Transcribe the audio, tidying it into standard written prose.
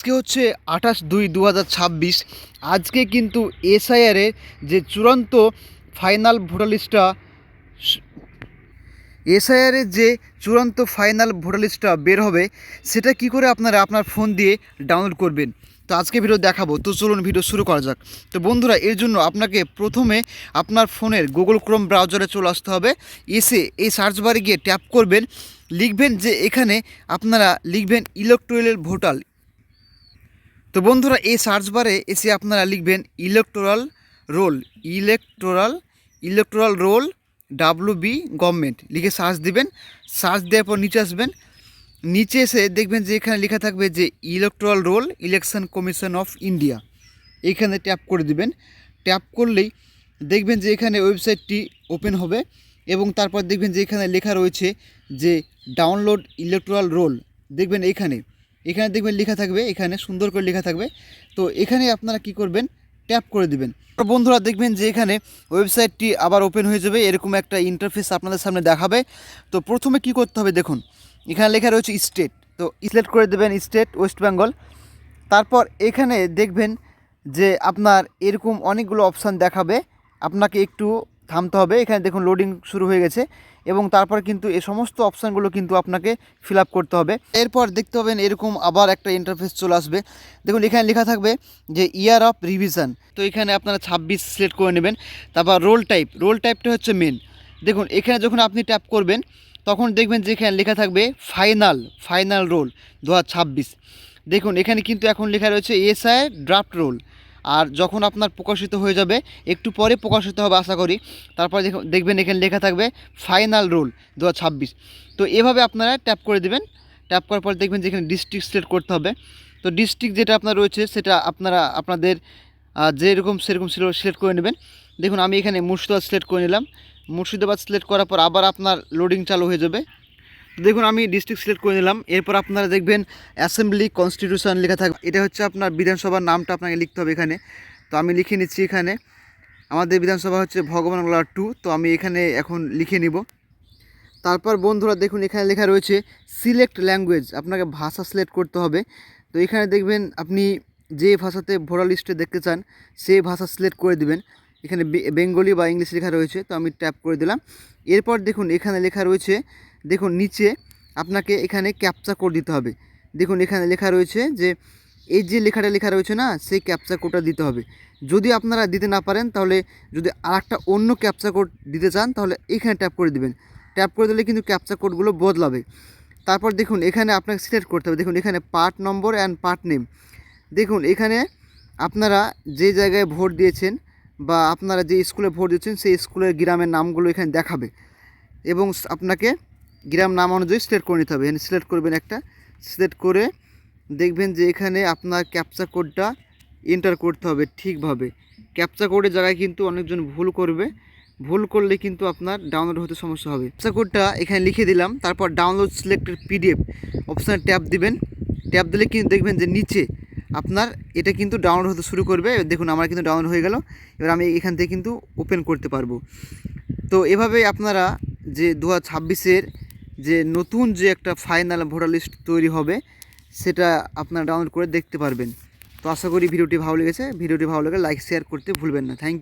আজকে হচ্ছে 28/2/2026। আজকে কিন্তু এসআইআরের যে চূড়ান্ত ফাইনাল ভোটার লিস্টটা এসআইআরের যে চূড়ান্ত ফাইনাল ভোটার লিস্টটা বের হবে, সেটা কি করে আপনারা আপনার ফোন দিয়ে ডাউনলোড করবেন। তো আজকে ভিডিও দেখাবো। তো চলুন ভিডিও শুরু করা যাক। তো বন্ধুরা, এর জন্য আপনাকে প্রথমে আপনার ফোনের গুগল ক্রোম ব্রাউজারে চলে আসতে হবে। এসে এই সার্চ বারে গিয়ে ট্যাপ করবেন, লিখবেন যে এখানে আপনারা লিখবেন ইলেকটোরাল ভোটার। তো বন্ধুরা, এই সার্চ বারে এসে আপনারা লিখবেন electoral role, electoral role WB government লিখে সার্চ দিবেন। সার্চ দেওয়ার পর নিচে আসবেন। নিচে এসে দেখবেন যে এখানে লেখা থাকবে যে electoral role election commission of India, এইখানে ট্যাপ করে দিবেন। ট্যাপ করলেই দেখবেন যে এখানে ওয়েবসাইটটি ওপেন হবে এবং তারপর দেখবেন যে এখানে লেখা রয়েছে যে ডাউনলোড ইলেকটোরাল রোল। দেখবেন এখানে দেখবেন লেখা থাকবে, এখানে সুন্দর করে লেখা থাকবে। তো এখানে আপনারা কি করবেন, ট্যাপ করে দিবেন। বন্ধুরা, দেখবেন যে এখানে ওয়েবসাইটটি আবার ওপেন হয়ে যাবে, এরকম একটা ইন্টারফেস আপনাদের সামনে দেখাবে। তো প্রথমে কি করতে হবে, দেখুন এখানে লেখা রয়েছে স্টেট। তো সিলেক্ট করে দেবেন স্টেট ওয়েস্ট বেঙ্গল। তারপর এখানে দেখবেন যে আপনার এরকম অনেকগুলো অপশান দেখাবে, আপনাকে একটু থামতে হবে। এখানে দেখুন লোডিং শুরু হয়ে গেছে এবং তারপর কিন্তু এই সমস্ত অপশানগুলো কিন্তু আপনাকে ফিল আপ করতে হবে। এরপর দেখতে পাবেন এরকম আবার একটা ইন্টারফেস চলে আসবে। দেখুন এখানে লেখা থাকবে যে ইয়ার অফ রিভিশন। তো এখানে আপনারা 26 সিলেক্ট করে নেবেন। তারপর রোল টাইপটা হচ্ছে মেন। দেখুন এখানে যখন আপনি ট্যাপ করবেন তখন দেখবেন যে এখানে লেখা থাকবে ফাইনাল রোল 2026। দেখুন এখানে কিন্তু এখন লেখা রয়েছে এসআই ড্রাফট রোল। আর যখন আপনার প্রকাশিত হয়ে যাবে, একটু পরে প্রকাশিত হবে আশা করি, তারপর দেখবেন এখানে লেখা থাকবে ফাইনাল রোল 2026। তো এভাবে আপনারা ট্যাপ করে দেবেন। ট্যাপ করার পর দেখবেন যে এখানে ডিস্ট্রিক্ট সিলেক্ট করতে হবে। তো ডিস্ট্রিক্ট যেটা আপনার রয়েছে সেটা আপনারা আপনাদের যেরকম সেরকম সিলেক্ট করে নেবেন। দেখুন আমি এখানে মুর্শিদাবাদ সিলেক্ট করে নিলাম। মুর্শিদাবাদ সিলেক্ট করার পর আবার আপনার লোডিং চালু হয়ে যাবে। দেখুন আমি ডিস্ট্রিক্ট সিলেক্ট করে নিলাম। এরপর আপনারা দেখবেন অ্যাসেম্বলি কনস্টিটিউশন লেখা থাকবে, এটা হচ্ছে আপনার বিধানসভার নামটা আপনাকে লিখতে হবে এখানে। তো আমি লিখে নিচ্ছি, এখানে আমাদের বিধানসভা হচ্ছে ভগবানগোলা 2। তো আমি এখানে এখন লিখে নিব। তারপর বন্ধুরা দেখুন এখানে লেখা রয়েছে সিলেক্ট ল্যাঙ্গুয়েজ, আপনাকে ভাষা সিলেক্ট করতে হবে। তো এখানে দেখবেন আপনি যে ভাষাতে ভোটার লিস্টে দেখতে চান সেই ভাষা সিলেক্ট করে দিবেন। এখানে বেঙ্গলি বা ইংলিশ লেখা রয়েছে, তো আমি ট্যাপ করে দিলাম। এরপর দেখুন এখানে লেখা রয়েছে, দেখুন নিচে আপনাকে এখানে ক্যাপচা কোড দিতে হবে। দেখুন এখানে লেখা রয়েছে যে এই যে লেখাটা লেখা রয়েছে না, সেই ক্যাপচা কোডটা দিতে হবে। যদি আপনারা দিতে না পারেন, তাহলে যদি আরেকটা অন্য ক্যাপচা কোড দিতে চান তাহলে এখানে ট্যাপ করে দিবেন। ট্যাপ করে দিলে কিন্তু ক্যাপচা কোডগুলো বদলাবে। তারপর দেখুন এখানে আপনাকে সিলেক্ট করতে হবে। দেখুন এখানে part number and part name. দেখুন এখানে আপনারা যে জায়গায় ভোট দিয়েছেন বা আপনারা যে স্কুলে ভোট দিয়েছেন সেই স্কুলের গ্রামের নামগুলো এখানে দেখাবে এবং আপনাকে গ্রাম নাম অনুযায়ী সিলেক্ট করে নিতে হবে। এখানে সিলেক্ট করবেন একটা, সিলেক্ট করে দেখবেন যে এখানে আপনার ক্যাপচা কোডটা এন্টার করতে হবে ঠিকভাবে। ক্যাপচা কোডের জায়গায় কিন্তু অনেকজন ভুল করবে, ভুল করলে কিন্তু আপনার ডাউনলোড হতে সমস্যা হবে। ক্যাপচা কোডটা এখানে লিখে দিলাম। তারপর ডাউনলোড সিলেক্টেড PDF অপশানে ট্যাপ দিবেন। ট্যাপ দিলে কিন্তু দেখবেন যে নিচে আপনার এটা কিন্তু ডাউনলোড হতে শুরু করবে। দেখুন আমার কিন্তু ডাউনলোড হয়ে গেল। এবার আমি এখান থেকে কিন্তু ওপেন করতে পারবো। তো এভাবেই আপনারা যে 2026-এর যে নতুন যে একটা ফাইনাল ভোটার লিস্ট তৈরি হবে সেটা আপনারা ডাউনলোড করে দেখতে পারবেন। তো আশা করি ভিডিওটি ভালো লেগেছে। ভিডিওটি ভালো লাগলে লাইক শেয়ার করতে ভুলবেন না। Thank you.